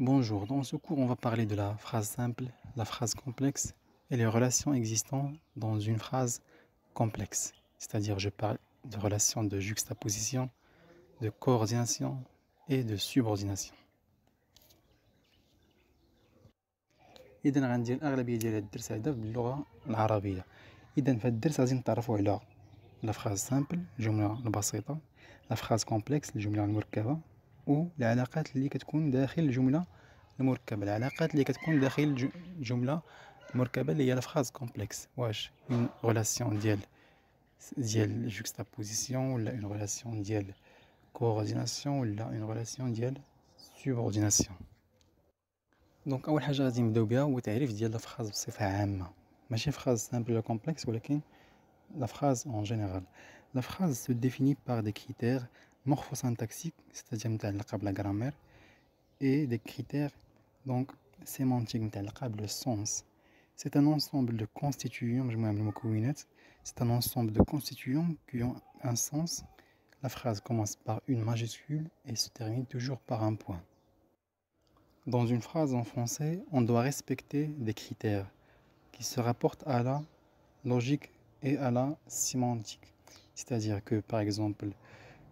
Bonjour, dans ce cours, on va parler de la phrase simple, la phrase complexe et les relations existantes dans une phrase complexe. C'est-à-dire, je parle de relations de juxtaposition, de coordination et de subordination. إذا غندير الأغلبية ديال هاد الدرس هذا باللغة العربية. إذا في هاد الدرس غادي نتعرفوا على لا phrase simple الجملة البسيطة، لا phrase complexe الجملة المركبة، والعلاقات اللي كتكون داخل الجملة المركبة، العلاقات اللي كتكون داخل الجملة المركبة اللي هي لا phrase complexe. واش اون غولاسيون ديال جوكستابوزيسيون ولا اون غولاسيون ديال كورديناسيون ولا اون غولاسيون ديال سوبورديناسيون. دونك اول حاجه غادي نبداو بها هو تعريف ديال لا phrase بصفه عامه، ماشي phrase simple ولا complexe ولكن la phrase en général. La phrase se définit par des critères morphosyntaxiques, c'est-à-dire متعلقة بلا grammaire, et des critères donc sémantiques متعلقة بله sens. C'est un ensemble de constituants, مجموعة من المكونات, c'est un ensemble de constituants qui ont un sens. La phrase commence par une majuscule et se termine toujours par un point. Dans une phrase en français, on doit respecter des critères qui se rapportent à la logique et à la sémantique. C'est-à-dire que, par exemple,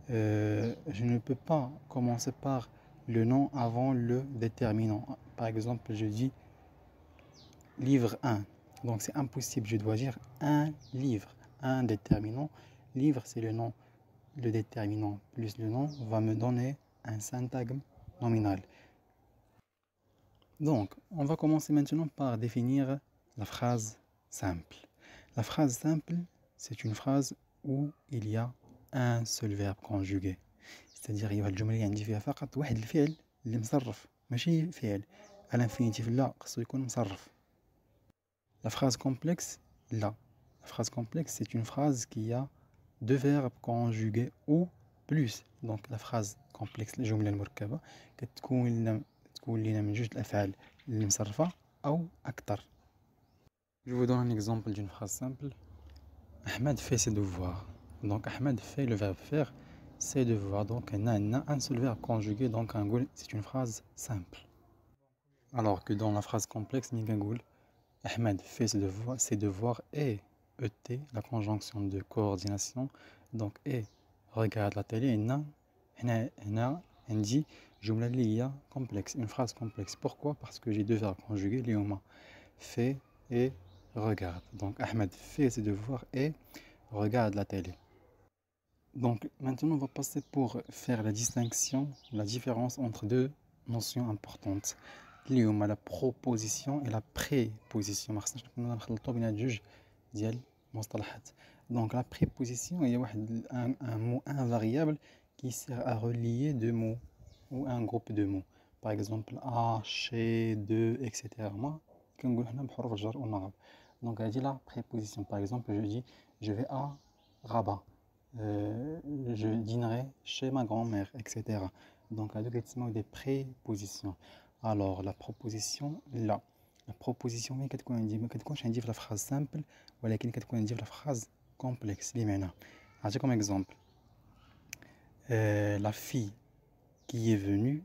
je ne peux pas commencer par le nom avant le déterminant. Par exemple, je dis livre 1. Donc c'est impossible, je dois dire un livre, un déterminant. Livre, c'est le nom, le déterminant plus le nom va me donner un syntagme nominal. Donc, on va commencer maintenant par définir la phrase simple. La phrase simple, c'est une phrase où il y a un seul verbe conjugué. C'est-à-dire il y a الجملة اللي عندي فيها فقط واحد الفعل اللي مصرف، ماشي فعل على انفينيتيف، لا خصو يكون مصرف. La phrase complexe, là. La phrase complexe, c'est une phrase qui a deux verbes conjugués ou plus. Donc la phrase complexe الجملة المركبة كتكون لنا من جوج الأفعال اللي مصرفة أو أكثر. Je vous donne un exemple d'une phrase simple. Ahmed fait ses devoirs. Donc Ahmed fait le verbe faire, ses devoirs. Donc on a un seul verbe conjugué, donc c'est une phrase simple. Alors que dans la phrase complexe, Ahmed fait ses devoirs et ET, la conjonction de coordination. Donc et regarde la télé, on dit جملة اللي هي complexe, une phrase complexe. Pourquoi? Parce que j'ai deux verbes conjugués, les huma fait et regarde. Donc Ahmed fait ses devoirs et regarde la télé. Donc maintenant on va passer pour faire la distinction, la différence entre deux notions importantes. اللي هما la proposition et la préposition. ما خصناش نكونوا نخلطوا بين هاد جوج ديال المصطلحات. Donc la préposition هي واحد un mot invariable qui sert à relier deux mots ou un groupe de mots. Par exemple à, chez, de, etc. moi كنقول هنا بحروف الجر والنصب. Donc هادي la préposition. Par exemple je dis je vais à Rabat. Je dînerai chez ma grand-mère, etc. Donc هادو كيتسموا des prépositions. Alors la proposition là, la proposition ملي كتكون عندي ما كتكونش عندي في la phrase simple ولكن كتكون عندي في la phrase complexe. اللي معنى نعطيكم exemple. La fille qui est venue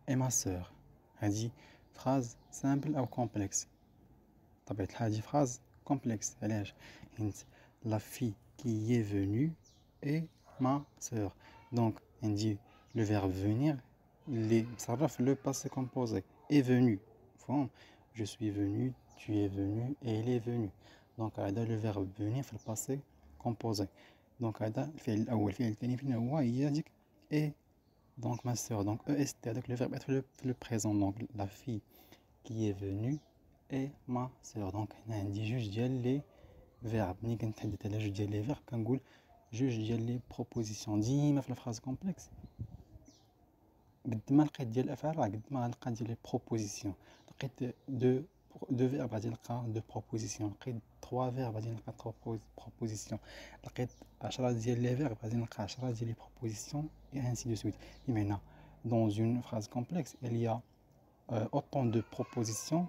est ma sœur. هذه phrase simple أو complexe. طبيعة الحال هذه phrase complexe. علاش؟ حيت la fille qui est venue est ma sœur. Donc on dit le verbe venir اللي مصرف le passé composé est venu. Je suis venu, tu es venu et il est venu. Donc هذا le verbe venir في le passé composé. Donc هذا الفعل الأول. الفعل الثاني فين هو؟ هي هذيك et donc ma sœur. Donc est هذاك le verbe être le présent. Donc la fille qui est venue est ma sœur. Donc هنا عندي جوج ديال لي فيرب. ملي كنتحدث على جوج ديال لي فيرب كنقول جوج ديال لي بروبوزيسيون. ديما في الفراز كومبلكس قد ما لقيت ديال الافعال راه قد ما غنلقى ديال لي بروبوزيسيون. لقيت دو فيرب غادي نلقى دو بروبوزيسيون، لقيت 3 فيرب غادي نلقى 3 بروبوزيسيون، لقيت 10 ديال لي فيرب غادي نلقى 10 ديال لي بروبوزيسيون et ainsi de suite. بمعنى dans une phrase complexe il y a autant de propositions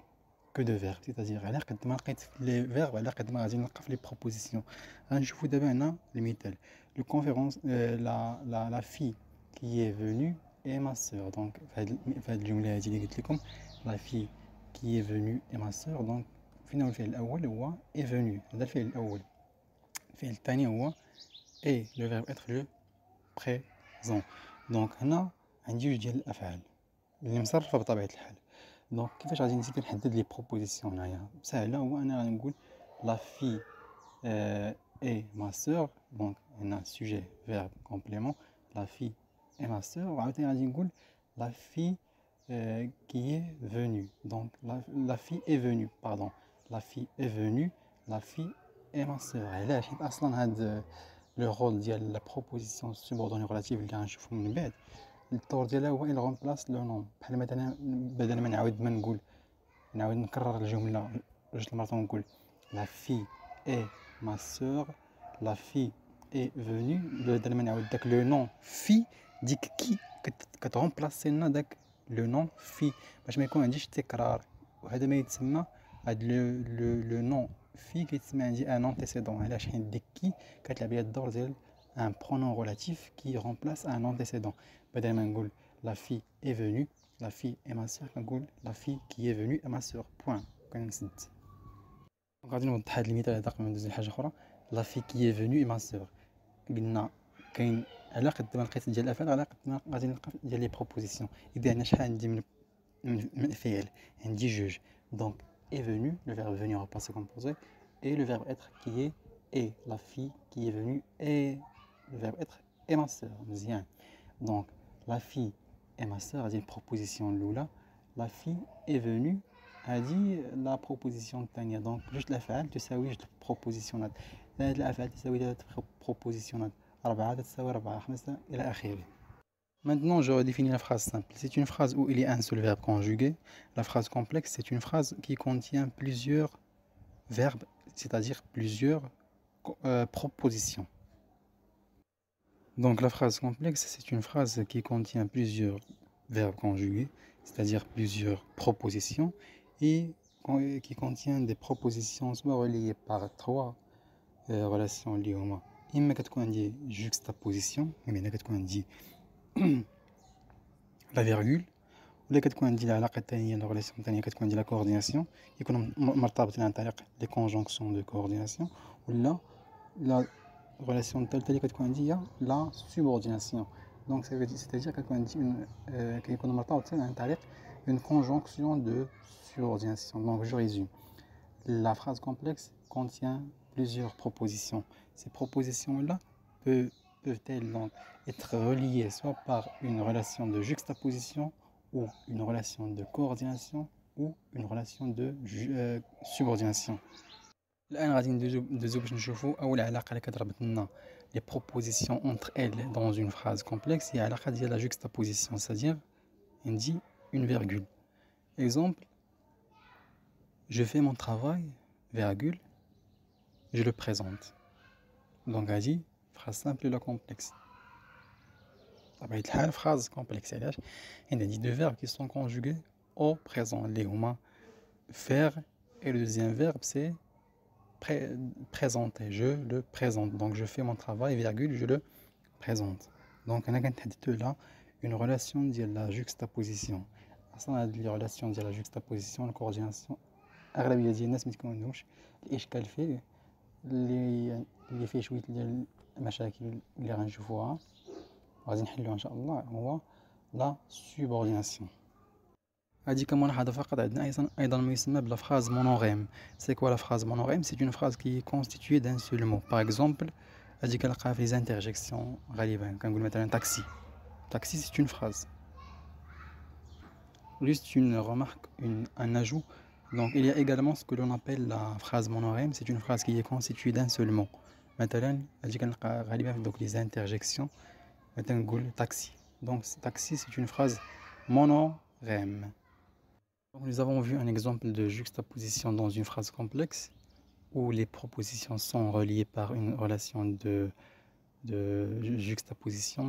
que de verbes. C'est-à-dire على قد ما لقيت لي فيرب على قد ما غادي نلقى في لي بروبوزيسيون. غنشوفوا دابا هنا المثال. Le conférence la fille qui est venue et ma sœur. Donc في هاد الجملة هادي اللي قلت لكم la fille qui est venue et ma sœur. donc فين هو الفعل الأول هو est venu، هذا الفعل الأول. الفعل الثاني هو et le verbe être le présent. donc هنا عندي جوج ديال الأفعال اللي مصرفة بطبيعة الحال. دونك كيفاش غادي نزيد نحدد لي بروبوزيسيون هنايا؟ ساهلة، هو أنا غادي نقول la fille et ma sœur. دونك هنا sujet verbe complément la fille et ma sœur. وعاوتاني غادي نقول la fille qui est venue. donc la fille est venue pardon la fille est venue la fille et ma sœur. علاش؟ حيت أصلا هاد لو رول ديال لا بروبوزيسيون سوبوردوني ريلاتيف اللي غنشوفو من بعد الدور ديالها هو إل غومبلاس لو نون. بحال مثلا بدل ما نعاود نعاود نكرر الجملة جوج المرات ونقول la fille et ma sœur la fille est venue، بدل ما نعاود داك لو نون في ديك كي كتغومبلاسي لنا داك لو نون في باش ما يكون عنديش تكرار. وهذا ما يتسمى هاد لو نون في كيتسمى عندي ان انتيسيدون. علاش؟ حيت ديك كي كتلعب ليا الدور ديال un pronom relatif qui remplace un antécédent. بدل ما نقول la fille est venue la fille et ma sœur كنقول la fille qui est venue et ma sœur point. كنسد. غادي نوضح هذا المثال هذا قبل ما ندوز لحاجه اخرى. la fille qui est venue et ma sœur قلنا كاين على قد ما لقيت ديال الافعال على قد ما غادي نلقى ديال لي بروبوزيسيون. اذا انا شحال عندي من فعل؟ عندي جوج. donc est venu le verbe venir au passé composé et le verbe être qui est et la fille qui est venue et le verbe être et ma sœur. مزيان. donc la fille et ma sœur هذه البروبوزيسيون الاولى. la fille est venue هذه لا بروبوزيسيون الثانيه. دونك جوج الافعال تساوي جوج البروبوزيسيونات. هذه الافعال تساوي ثلاث بروبوزيسيونات، أربعة تساوي أربعة، خمسة إلى آخره. Maintenant, je redéfinis la phrase simple. C'est une phrase où il y a un seul verbe conjugué. La phrase complexe, c'est une phrase qui contient plusieurs verbes, c'est-à-dire plusieurs propositions. Donc la phrase complexe, c'est une phrase qui contient plusieurs verbes conjugués, c'est-à-dire plusieurs propositions, et qui contient des propositions soit reliées par trois relations liées au mot. إما كتكون عندي juxtaposition، بمعنى كتكون عندي لا فيرغول، ولا كتكون عندي العلاقة الثانية لا ريلاسيون الثانية كتكون عندي لا كورديناسيون يكونوا مرتبطين عن طريق لي كونجونكسيون دو كورديناسيون، ولا لا ريلاسيون الثالثة اللي كتكون عندي هي لا سوبورديناسيون. دونك سيتادير كتكون عندي كيكونوا مرتبطين عن طريق une conjonction de subordination. Donc je résume. La phrase complexe contient plusieurs propositions. Ces propositions-là peuvent-elles donc être reliées soit par une relation de juxtaposition ou une relation de coordination ou une relation de subordination. الآن غادي ندوزو باش نشوفو أول علاقة اللي كتربط لنا les propositions entre elles dans une phrase complexe هي علاقة ديال la juxtaposition، c'est-à-dire عندي une virgule. Exemple, je fais mon travail, virgule, je le présente. Donc, dit phrase simple et la complexe. Ça va être la phrase complexe. Il y a deux verbes qui sont conjugués au présent. Les humains, faire, et le deuxième verbe, c'est présenter. Je le présente. Donc, je fais mon travail, virgule, je le présente. Donc, on a là une relation de la juxtaposition. أصلا هاد لي ريلاسيون ديال لا جوكستابوزيسيون الكورديناسيون اغلبيه ديال الناس ما تكونهمش. الاشكال فيه اللي فيه شويه ديال المشاكل اللي غنشوفوها وغادي نحلوها ان شاء الله هو لا سوبورديناسيون. هادي كملاحظه فقط عندنا ايضا ما يسمى بلا فراز مونوغيم. سي كوا لا فراز مونوغيم؟ سي اون فراز كي كونستيتوي دان سول مو. باغ اكزومبل هادي كنلقاها في لي انترجيكسيون غالبا كنقول مثلا تاكسي. تاكسي سي اون فراز. Juste une remarque, un ajout. Donc il y a également ce que l'on appelle la phrase monorème. C'est une phrase qui est constituée d'un seul mot. Maintenant, donc les interjections. Maintenant, taxi. Donc taxi, c'est une phrase monorème. Donc, nous avons vu un exemple de juxtaposition dans une phrase complexe où les propositions sont reliées par une relation de juxtaposition.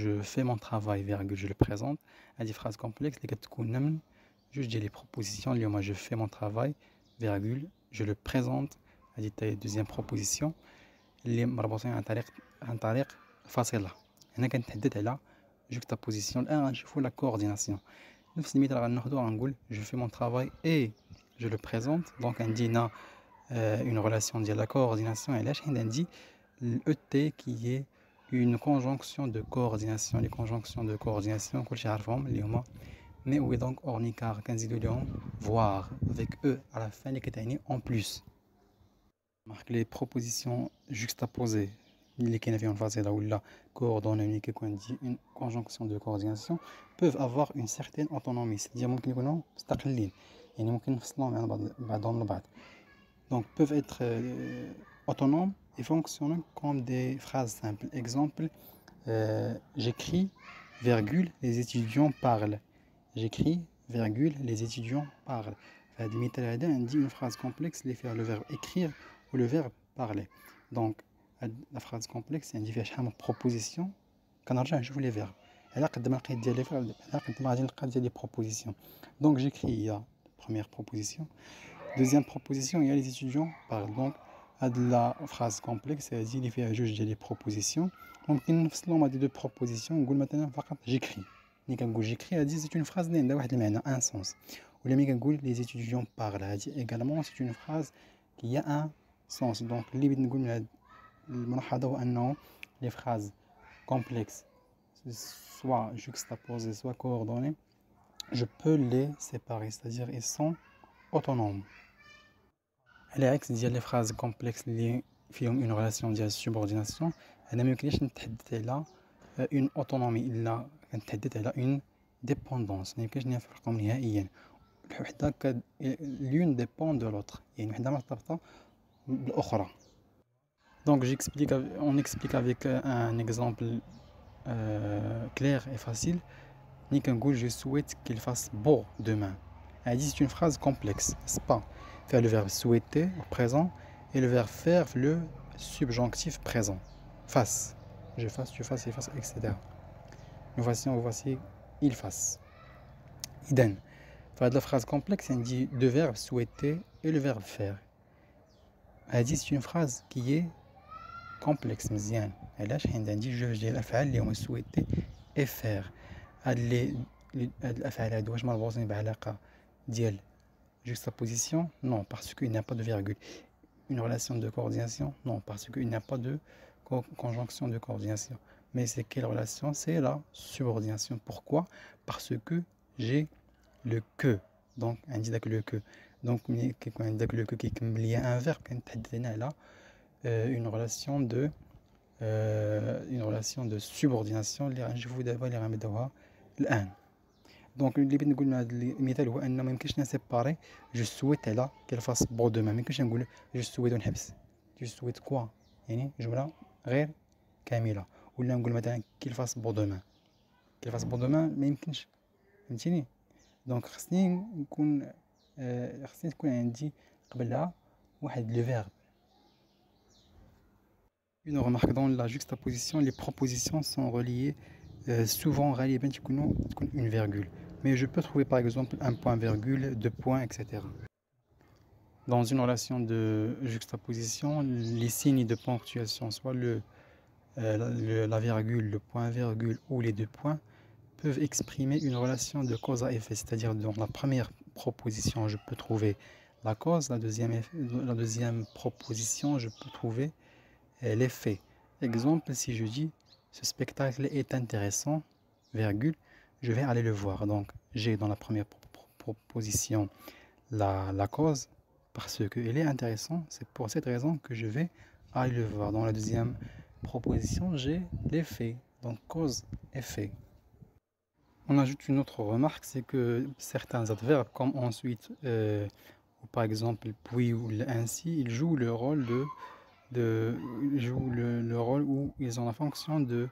Je fais mon travail, virgule, je le présente. À des phrases complexes, les quatre je dis les propositions, moi je fais mon travail, virgule, je le présente. À des deuxième proposition, les مربوطين عن طريق فاصلة. هنا كنتحدد على juxtaposition. الآن نشوفوا la coordination. نفس المثال غناخدو غنقول je fais mon travail et je le présente. Donc عندنا une relation ديال la coordination. علاش حيت عندي l'ET qui est une conjonction de coordination. Les conjonctions de coordination كلشي عارفهم اللي هما mais où est donc ornicar كنزيدو ليهم voir avec eux à la fin اللي كتعني en plus. Marque les propositions juxtaposées اللي كاينه فيهم فاصله ولا coordonnées اللي كيكون عندي une conjonction de coordination peuvent avoir une certaine autonomie. c'est-à-dire ممكن يكونوا مستقلين يعني ممكن نفصلهم عن بعضهم البعض. donc peuvent être autonomes et fonctionnent comme des phrases simples. Exemple, j'écris, virgule, les étudiants parlent. J'écris, virgule, les étudiants parlent. هذا المثال هذا عندي une phrase complexe اللي فيها le verbe écrire ou le verbe parler. donc la phrase complexe عندي فيها شحال من proposition كنرجع نشوف les verbes. على قد ما لقيت ديال les verbes على قد ما غادي نلقى ديال les propositions. donc j'écris, il y a première proposition. Deuxième proposition, il y a les étudiants parlent. donc la phrase complexe هذه اللي فيها جوج ديال les propositions. ممكن نفصلهم هاد deux propositions نقول مثلا فقط j'écris. ملي كنقول j'écris هذه c'est une phrase اللي عندها واحد المعنى un sens. ولا ملي كنقول les étudiants parlent هذه également c'est une phrase qui a un sens. donc اللي بغيت نقول من هاد الملاحظه هو انه les phrases complexes soit juxtaposées soit coordonnées je peux les séparer, c'est-à-dire ils sont autonomes. على عكس ديال les phrases complexes اللي فيهم une relation ديال subordination انا ما يمكنليش نتحدث على une autonomie الا كنتحدث على une dépendance. ما يمكنش نفرقهم نهائيا. الوحده l'une dépend de l'autre يعني وحده مرتبطه بالاخرى. donc on explique avec un exemple clair et facile. ملي كنقول je souhaite qu'il fasse beau demain هذه c'est une phrase complexe, n'est-ce pas? Faire le verbe souhaiter au présent et le verbe faire le subjonctif présent. Fasse, je fasse, tu fasses, il fasse, etc. Nous voici, on voici, il fasse. Idem. Faire de la phrase complexe, on dit deux verbes souhaiter et le verbe faire. C'est une phrase qui est complexe, مزيان. علاش حيت عندي جوج ديال الافعال اللي هما souhaiter et faire. هاد الافعال هادو واش مربوطين بعلاقه ديال juxtaposition? Non, parce qu'il n'y a pas de virgule. Une relation de coordination? Non, parce qu'il n'y a pas de conjonction de coordination. Mais c'est quelle relation? C'est la subordination. Pourquoi? Parce que j'ai le que. Donc, on dit le que. Donc, le que qui est un verbe une relation de subordination. Je vous d'abord les remettre الآن. donc اللي بغيت نقول من هذا المثال هو انه ما يمكنش نسيباري جو سويت على كيل فاس بو دوما. ما يمكنش نقول جو سويت ونحبس جو سويت كوا يعني جمله غير كامله. ولا نقول مثلا كيل فاس بو دوما كيل فاس بو دوما ما يمكنش. فهمتيني؟ دونك خصني تكون عندي قبلها واحد لو فيرب. une remarque dans la juxtaposition les propositions sont reliées souvent غالبا تكون une virgule. mais je peux trouver par exemple un point virgule, deux points, etc. dans une relation de juxtaposition les signes de ponctuation soit la virgule, le point virgule ou les deux points peuvent exprimer une relation de cause à effet. c'est-à-dire dans la première proposition je peux trouver la cause, la deuxième proposition je peux trouver l'effet. exemple, si je dis ce spectacle est intéressant, virgule, je vais aller le voir. donc j'ai dans la première proposition la cause parce qu'il est intéressant, c'est pour cette raison que je vais aller le voir. dans la deuxième proposition j'ai l'effet, donc cause effet. on ajoute une autre remarque, c'est que certains adverbes comme ensuite ou par exemple puis ou ainsi, ils jouent le rôle le rôle où ils ont la fonction de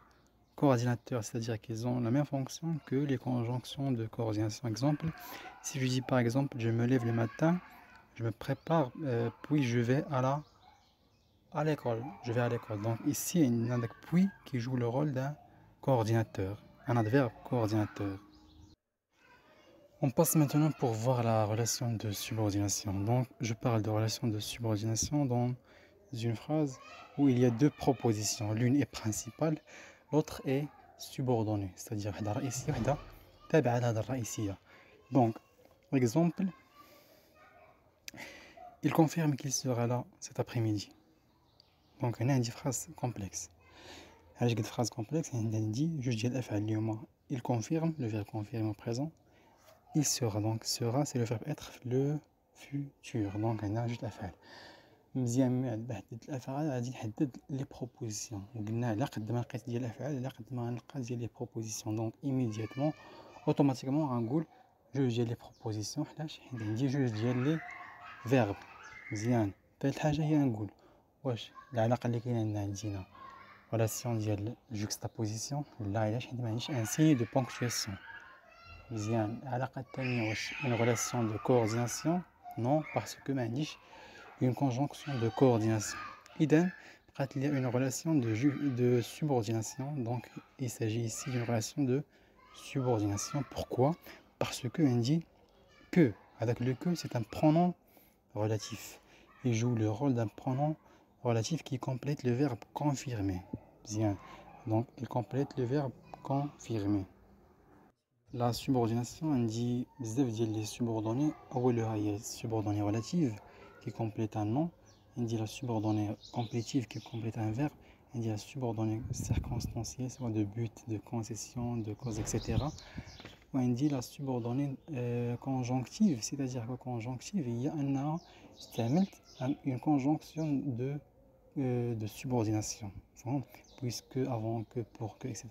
coordinateur, c'est-à-dire qu'ils ont la même fonction que les conjonctions de coordination. exemple, si je dis par exemple je me lève le matin, je me prépare puis je vais à l'école, donc ici il y a un puis qui joue le rôle d'un coordinateur, un adverbe coordinateur. On passe maintenant pour voir la relation de subordination. donc je parle de relation de subordination dans une phrase où il y a deux propositions, l'une est principale, l'autre est subordonnée, c'est-à-dire وحدة رئيسية وحدة تابعة لهذه الرئيسية. Donc, par exemple, il confirme qu'il sera là cet après-midi. Donc هنا عندي phrase complexe. علاش قلت phrase complexe؟ عندي جوج ديال الأفعال اللي هما il confirme, le verbe confirme au présent, il sera. Donc sera c'est le verbe être le futur. Donc هنا جوج الأفعال. مزيان من بعد الافعال غادي نحدد لي بروبوزيسيون، وقلنا على قد ما لقيت ديال الافعال على قد ما غنلقى ديال لي بروبوزيسيون. دونك ايميدياتمون اوتوماتيكمون غنقول جوج ديال لي بروبوزيسيون، حيت عندي جوج ديال لي فيرب. مزيان. ثالث حاجه هي نقول واش العلاقه اللي كاينه عندنا ريلاسيون ديال جوكستابوزيسيون لا، علاش؟ حيت ما عنديش ان سين دو بونكتواسيون. مزيان. العلاقه الثانيه واش اون ريلاسيون دو كورديناسيون؟ نو، باسكو ما عنديش une conjonction de coordination. Idem, il y a une relation de subordination. Donc, il s'agit ici d'une relation de subordination. Pourquoi? Parce que on dit que. Avec le que, c'est un pronom relatif. Il joue le rôle d'un pronom relatif qui complète le verbe confirmer. Bien. Donc, il complète le verbe confirmer. La subordination, on dit les subordonnées, ou le subordonnée relative qui complète un nom, on dit la subordonnée complétive qui complète un verbe, on dit la subordonnée circonstancielle, soit de but, de concession, de cause, etc. On dit la subordonnée conjonctive, c'est-à-dire que conjonctive, il y a une conjonction de subordination, puisque, avant que, pour que, etc.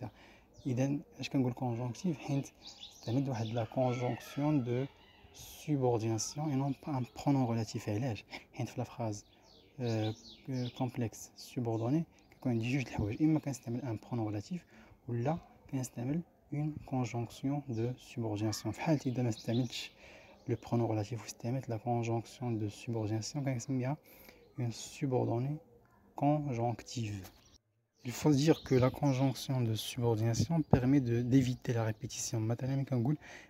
إذا اش كنقول كونجونكتيف؟ حيت تعتمد واحد لا كونجونكسيون دو سوبورديناسيون اي نون با ان برونون ريلاتيف. علاش؟ حيت في لا فراز كومبلكس سوبوردوني كيكون عندي جوج د الحوايج، اما كنستعمل ان برونون ريلاتيف ولا كنستعمل اون كونجونكسيون دو سوبورديناسيون. في حالتي اذا ما استعملتش لو برونون ريلاتيف واستعملت لا كونجونكسيون دو سوبورديناسيون كنسميها اون سوبوردوني conjonctive. Il faut dire que la conjonction de subordination permet d'éviter la répétition. Maintenant,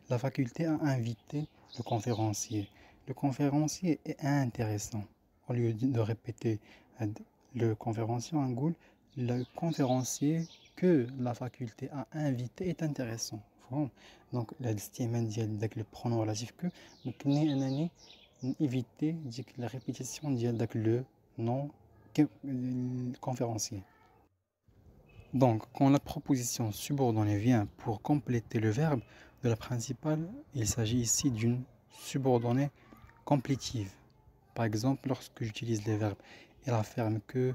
la faculté à inviter le conférencier. Le conférencier est intéressant. Au lieu de répéter le conférencier, le conférencier que la faculté à inviter est intéressant. Donc, la avec le pronom relatif que, nous éviter la répétition avec le nom conférencier. Donc, quand la proposition subordonnée vient pour compléter le verbe de la principale, il s'agit ici d'une subordonnée complétive. Par exemple, lorsque j'utilise les verbes il affirme que,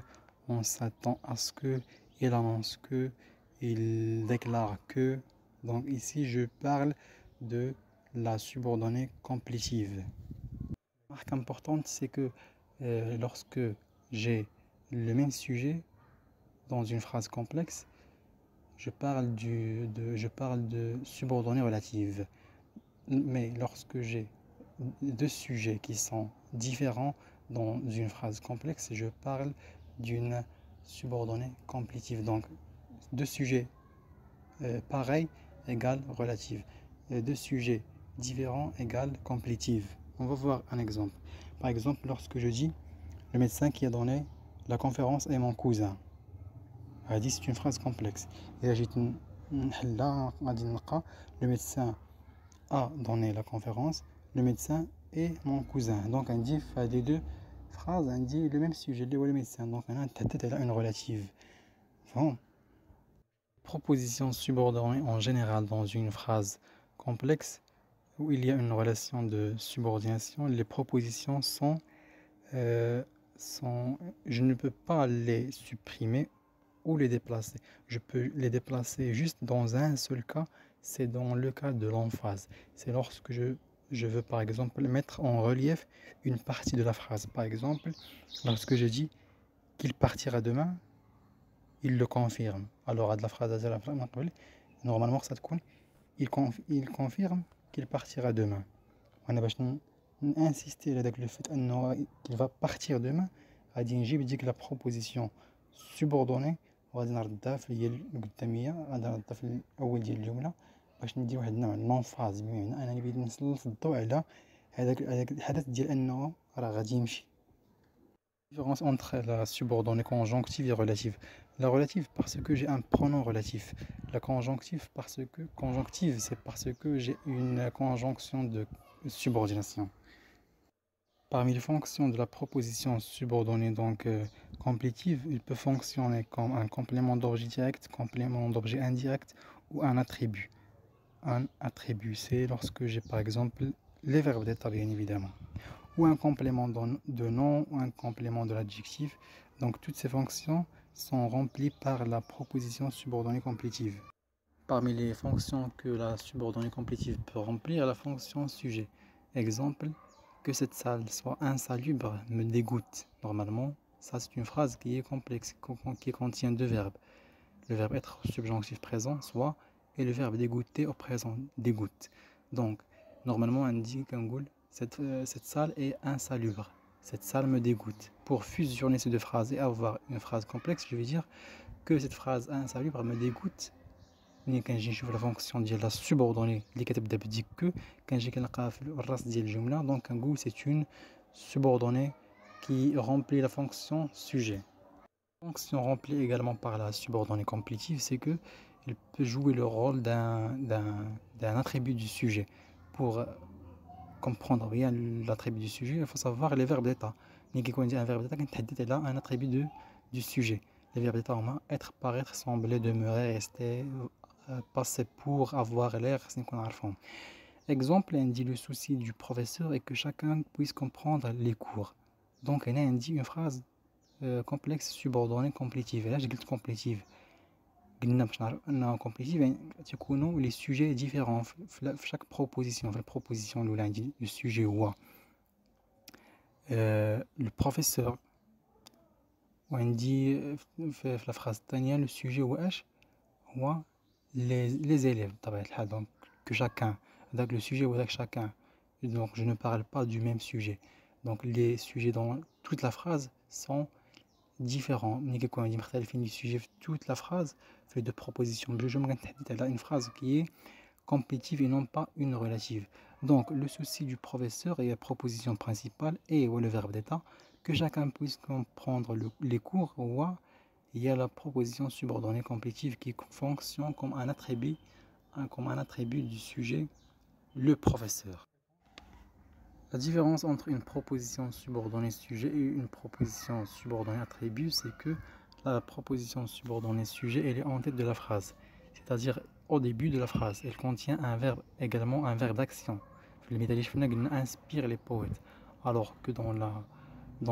on s'attend à ce que, il annonce que, il déclare que. Donc ici, je parle de la subordonnée complétive. La marque importante, c'est que lorsque j'ai le même sujet dans une phrase complexe, je parle de subordonnée relative. Mais lorsque j'ai deux sujets qui sont différents dans une phrase complexe, je parle d'une subordonnée complétive. Donc, deux sujets pareils égale relative. Deux sujets différents égale complétive. On va voir un exemple. Par exemple, lorsque je dis le médecin qui a donné la conférence est mon cousin. C'est une phrase complexe. Le médecin a donné la conférence, le médecin est mon cousin. Donc on dit les deux phrases, on dit le même sujet, le médecin. Donc on a une relative. Bon. Proposition subordonnée en général dans une phrase complexe où il y a une relation de subordination, les propositions je ne peux pas les supprimer ou les déplacer. Je peux les déplacer juste dans un seul cas, c'est dans le cas de l'emphase. C'est lorsque je veux par exemple mettre en relief une partie de la phrase. Par exemple, lorsque je dis qu'il partira demain, il le confirme. Alors à de la phrase normalement ça te il confirme qu'il partira demain. On a insister avec le fait qu'il va partir demain. غادي نجيب ديك la proposition subordonnée وغادي نردها في هي القداميه، غادي نردها في الاول ديال الجمله باش ندير واحد النوع لونفاز، بمعنى انني بغيت نسلط الضوء على هذاك الحدث ديال انه راه غادي يمشي. Différence entre la subordonnée conjonctive et relative. La relative parce que j'ai un pronom relatif. La conjonctive parce que conjonctive, c'est parce que j'ai une conjonction de subordination. Parmi les fonctions de la proposition subordonnée donc complétive, il peut fonctionner comme un complément d'objet direct, complément d'objet indirect ou un attribut. Un attribut, c'est lorsque j'ai par exemple les verbes d'état bien évidemment, ou un complément de nom ou un complément de l'adjectif. Donc toutes ces fonctions sont remplies par la proposition subordonnée complétive. Parmi les fonctions que la subordonnée complétive peut remplir, la fonction sujet. Exemple, que cette salle soit insalubre me dégoûte. Normalement, ça c'est une phrase qui est complexe, qui contient deux verbes. Le verbe être au subjonctif présent, soit, et le verbe dégoûter au présent, dégoûte. Donc, normalement, on dit cette salle est insalubre. Cette salle me dégoûte. Pour fusionner ces deux phrases et avoir une phrase complexe, je vais dire que cette phrase insalubre me dégoûte. ملي كنجي نشوف لا فونكسيون ديال لا سوبوردوني اللي كتبدا بديك كو كنجي كنلقاها في الراس ديال الجمله دونك كنقول سي اون subordonnée qui remplit la fonction sujet. La fonction remplie également par la subordonnée complétive, c'est que elle peut jouer le rôle d'un attribut du sujet. Pour comprendre bien l'attribut du sujet, il faut savoir les verbes d'état. ملي كيكون عندي un verbe d'état كنتحدد على un attribut du sujet. Les verbes d'état هما être, paraître, sembler, demeurer, rester, passer pour, avoir l'air, c'est qu'on a le Exemple, on dit le souci du professeur est que chacun puisse comprendre les cours. Donc, on dit une phrase complexe, subordonnée, complétive. Et là, j'ai dit complétive. Complétive, les sujets différents. Chaque proposition, la proposition, le sujet ou le professeur. On dit la phrase tania, le sujet ou les élèves. Donc, que chacun. Donc, le sujet ou chacun. Donc, je ne parle pas du même sujet. Donc, les sujets dans toute la phrase sont différents. Du sujet, toute la phrase fait de propositions. Je me une phrase qui est complétive et non pas une relative. Donc, le souci du professeur est la proposition principale et le verbe d'état. Que chacun puisse comprendre les cours, il y a la proposition subordonnée complétive qui fonctionne comme un attribut du sujet, le professeur. La différence entre une proposition subordonnée sujet et une proposition subordonnée attribut, c'est que la proposition subordonnée sujet, elle est en tête de la phrase, c'est-à-dire au début de la phrase. Elle contient un verbe, également un verbe d'action. Le métallique inspire les poètes, alors que dans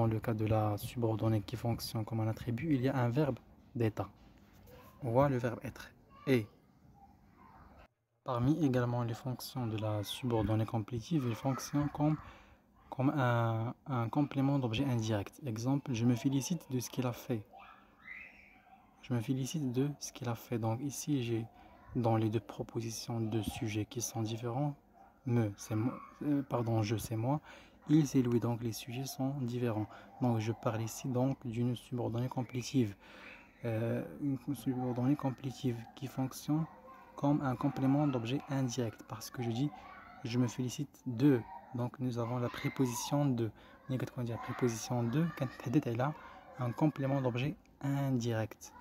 le cas de la subordonnée qui fonctionne comme un attribut, il y a un verbe d'état. On voit le verbe être. Et parmi également les fonctions de la subordonnée complétive, elle fonctionne comme un complément d'objet indirect. Exemple, je me félicite de ce qu'il a fait. Je me félicite de ce qu'il a fait. Donc ici, j'ai dans les deux propositions de sujets qui sont différents, je c'est moi, il c'est lui, donc les sujets sont différents. Donc je parle ici donc d'une subordonnée complétive. Une subordonnée complétive qui fonctionne comme un complément d'objet indirect parce que je dis je me félicite de, donc nous avons la préposition de. La préposition de elle a un complément d'objet indirect.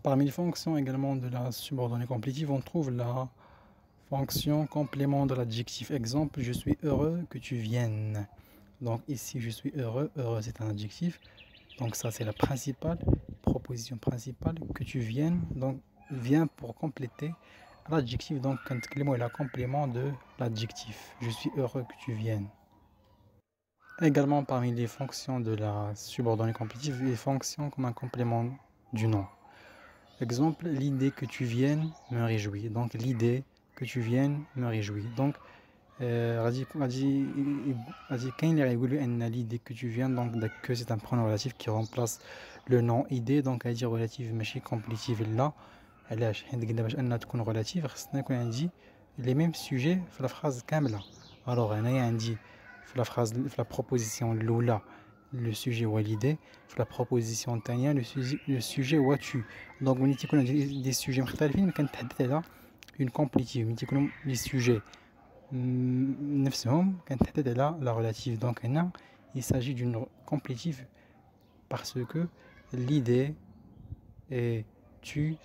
Parmi les fonctions également de la subordonnée complétive, on trouve la fonction complément de l'adjectif. Exemple, je suis heureux que tu viennes. Donc ici, je suis heureux. Heureux, c'est un adjectif. Donc ça, c'est la proposition principale, que tu viennes. Donc, viens pour compléter l'adjectif. Donc, le mot est le complément de l'adjectif. Je suis heureux que tu viennes. Également, parmi les fonctions de la subordonnée complétive, les fonctions comme un complément du nom. Exemple, l'idée que tu viennes me réjouit. Donc, l'idée que tu viennes me réjouit. Donc, l'idée que tu viennes, donc que c'est un pronom relatif qui remplace le nom idée. Donc, elle dit relative, mais complétive là. Elle est relative, les mêmes sujets dans la phrase kamla. Alors, on a dit la proposition l'oula, le sujet ou l'idée, la proposition tania, le sujet ou tu. Donc, on a des sujets différents, mais là une complétive. Les sujets نفسهم كنتحدد على la relative. Donc, il s'agit d'une complétive parce que l'idée est tu